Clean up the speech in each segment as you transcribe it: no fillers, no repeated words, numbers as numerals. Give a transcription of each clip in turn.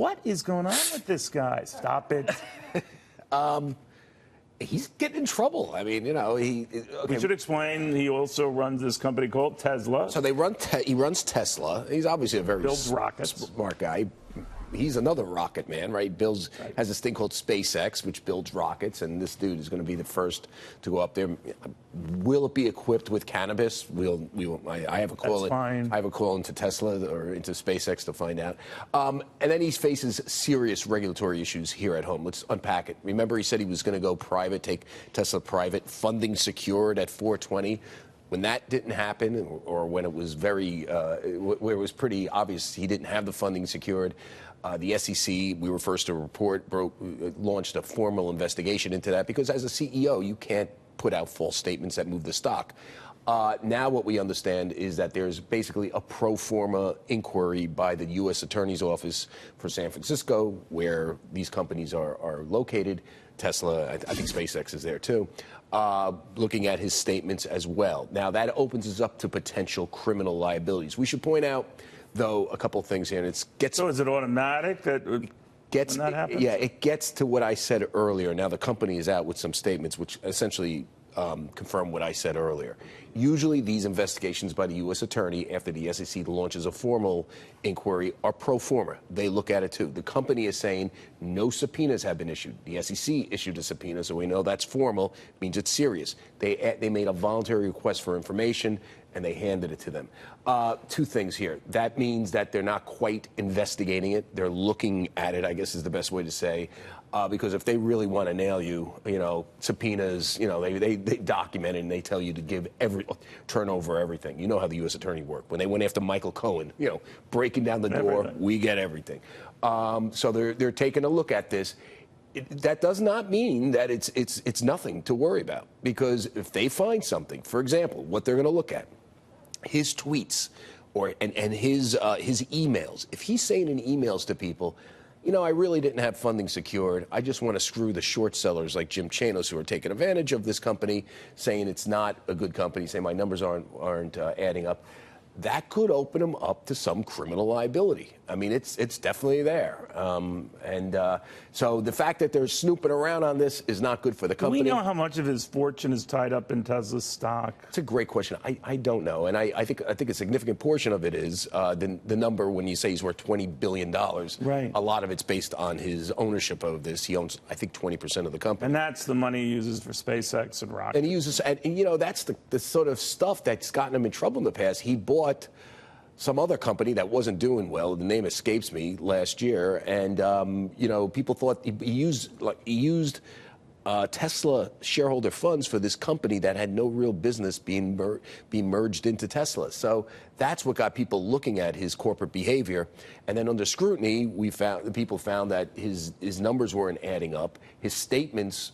What is going on with this guy? Stop it. He's getting in trouble. I mean, okay. We should explain. He also runs this company called Tesla. So he runs Tesla. He's obviously a very builds rockets. Smart guy. He's another rocket man, right? Has this thing called SpaceX, which builds rockets, and this dude is going to be the first to go up there. Will it be equipped with cannabis? I have a call. That's fine. I have a call into Tesla or into SpaceX to find out. And then he faces serious regulatory issues here at home. Let's unpack it. Remember, he said he was going to go private, take Tesla private, funding secured at 420. When that didn't happen, or when it was where it was pretty obvious he didn't have the funding secured, the SEC, we were first to report, launched a formal investigation into that because as a CEO, you can't put out false statements that move the stock. Now what we understand is that there's basically a pro forma inquiry by the U.S. Attorney's Office for San Francisco, where these companies are located. Tesla, I think SpaceX is there too, looking at his statements as well. Now, that opens us up to potential criminal liabilities. We should point out, though, a couple of things here. So is it automatic that when that happens? Yeah, it gets to what I said earlier. Now, the company is out with some statements which essentially confirm what I said earlier. Usually these investigations by the U.S. Attorney after the SEC launches a formal inquiry are pro forma. They look at it too. The company is saying no subpoenas have been issued. The SEC issued a subpoena, so we know that's formal, means it's serious. They made a voluntary request for information and they handed it to them. Two things here. That means that they're not quite investigating it. They're looking at it, I guess is the best way to say. Because if they really want to nail you, subpoenas, they document it and they tell you to give turn over everything. You know how the U.S. Attorney worked. When they went after Michael Cohen, breaking down the door, we get everything. So they're taking a look at this. That does not mean that it's nothing to worry about. Because if they find something, for example, what they're going to look at, his tweets and his emails. If he's saying in emails to people, I really didn't have funding secured. I just want to screw the short sellers like Jim Chanos who are taking advantage of this company, saying it's not a good company, saying my numbers aren't adding up. That could open them up to some criminal liability. I mean, it's definitely there. So the fact that they're snooping around on this is not good for the company. Do we know how much of his fortune is tied up in Tesla's stock? It's a great question. I don't know. And I think a significant portion of it is the number when you say he's worth $20 billion. Right. A lot of it's based on his ownership of this. He owns, I think, 20% of the company. And that's the money he uses for SpaceX and rockets. And he uses, and that's the sort of stuff that's gotten him in trouble in the past. He bought some other company that wasn't doing well. The name escapes me last year, and people thought he used Tesla shareholder funds for this company that had no real business being merged into Tesla. So that's what got people looking at his corporate behavior. And then under scrutiny, people found that his numbers weren't adding up. His statements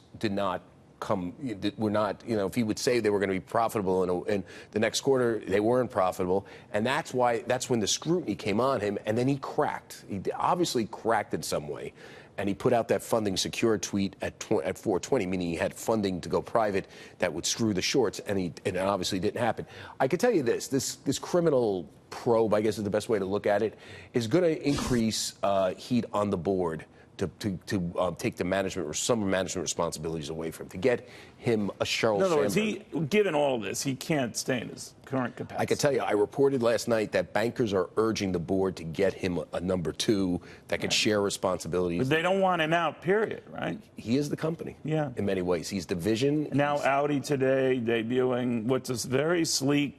were not, if he would say they were going to be profitable in the next quarter, they weren't profitable. And that's when the scrutiny came on him. And then he cracked. He obviously cracked in some way. And he put out that funding secured tweet at 420, meaning he had funding to go private that would screw the shorts. And it obviously didn't happen. I can tell you this criminal probe, I guess is the best way to look at it, is going to increase heat on the board to take some management responsibilities away from him, to get him a Sheryl In other words, Sandberg. given all of this, he can't stay in his current capacity. I can tell you, I reported last night that bankers are urging the board to get him a number two that could share responsibilities. But they don't want him out, period, right? He is the company. Yeah. In many ways. He's the vision. Now Audi today debuting what's this very sleek,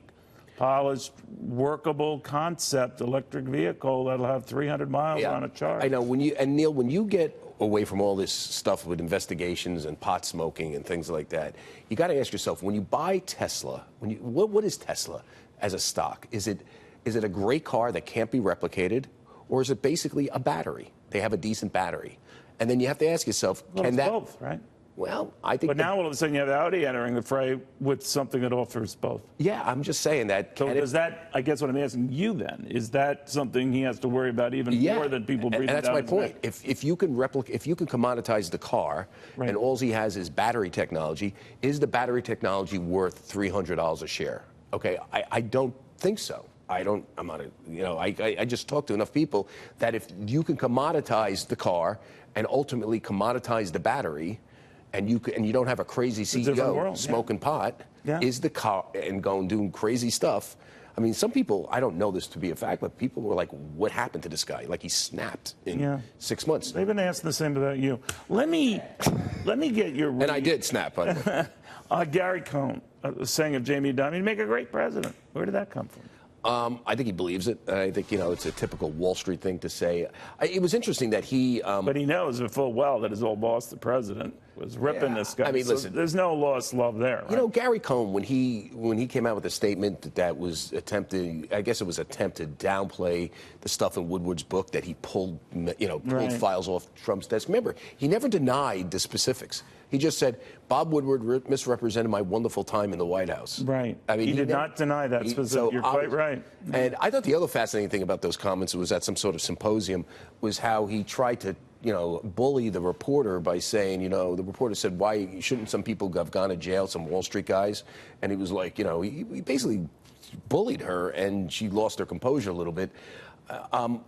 polished, workable concept electric vehicle that'll have 300 miles on a charge. I know. Neil, when you get away from all this stuff with investigations and pot smoking and things like that, you got to ask yourself, when you buy Tesla, what is Tesla as a stock? Is it a great car that can't be replicated, or is it basically a battery? They have a decent battery. And then you have to ask yourself, it's both, right? Well, I think. But now all of a sudden you have Audi entering the fray with something that offers both. Yeah, I'm just saying that. So does that? I guess what I'm asking you then is that something he has to worry about even more than people breathing down. And that's my point. If you can commoditize the car, and all he has is battery technology, is the battery technology worth $300 a share? Okay, I don't think so. I'm not I just talked to enough people that if you can commoditize the car and ultimately commoditize the battery, and you don't have a crazy CEO smoking pot, is the car and going doing crazy stuff. I mean, some people, I don't know this to be a fact, but people were like, what happened to this guy? Like he snapped in 6 months. They've been asking the same about you. Let me get your And I did snap, by the way. Gary Cohn saying of Jamie Dimon, he'd make a great president. Where did that come from? I think he believes it. I think, it's a typical Wall Street thing to say. It was interesting that he... but he knows full well that his old boss, the president, was ripping this guy. I mean, listen, there's no lost love there. Right? Gary Cohn, when he came out with a statement that was attempted, I guess it was attempted to downplay the stuff in Woodward's book that he pulled files off Trump's desk. Remember, he never denied the specifics. He just said, Bob Woodward misrepresented my wonderful time in the White House. Right. I mean, he did not deny that specific. You're quite right. And I thought the other fascinating thing about those comments was at some sort of symposium was how he tried to, bully the reporter by saying, the reporter said, why shouldn't some people have gone to jail, some Wall Street guys? And he was like, he basically bullied her, and she lost her composure a little bit.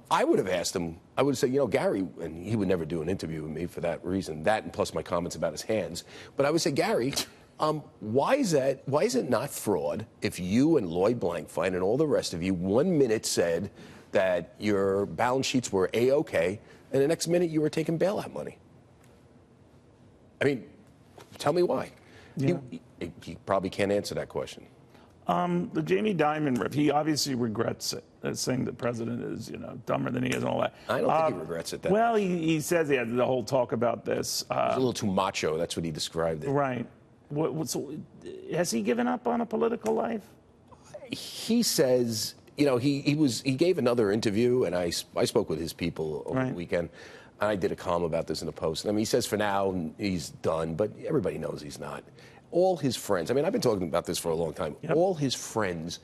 I would have asked him, I would have said, Gary, and he would never do an interview with me for that reason, that and plus my comments about his hands. But I would say, Gary, why is it not fraud if you and Lloyd Blankfein and all the rest of you 1 minute said that your balance sheets were A-OK, and the next minute you were taking bailout money? I mean, tell me why. Yeah. He probably can't answer that question. The Jamie Dimon riff, he obviously regrets it, saying the president is, dumber than he is and all that. I don't think he regrets it. Well, he says he had the whole talk about this. He's a little too macho. That's what he described it. Right. So has he given up on a political life? He says, he gave another interview, and I spoke with his people over the weekend. I did a column about this in the Post. I mean, he says for now he's done, but everybody knows he's not. All his friends, I mean, I've been talking about this for a long time. Yep. All his friends,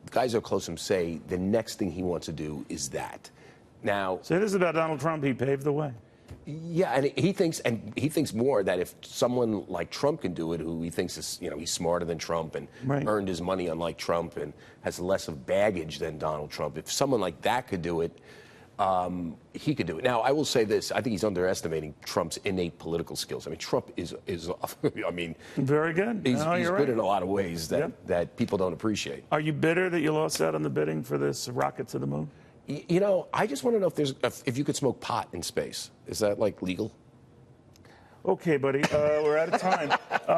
the guys who are close to him, say the next thing he wants to do is that. Now, say this about Donald Trump. He paved the way. Yeah, and he thinks more that if someone like Trump can do it, who he thinks is, he's smarter than Trump and earned his money unlike Trump and has less of baggage than Donald Trump, if someone like that could do it, he could do it. Now, I will say this. I think he's underestimating Trump's innate political skills. I mean, Trump is I mean... Very good. He's good in a lot of ways that people don't appreciate. Are you bitter that you lost out on the bidding for this rocket to the moon? I just want to know if you could smoke pot in space. Is that, legal? Okay, buddy. We're out of time.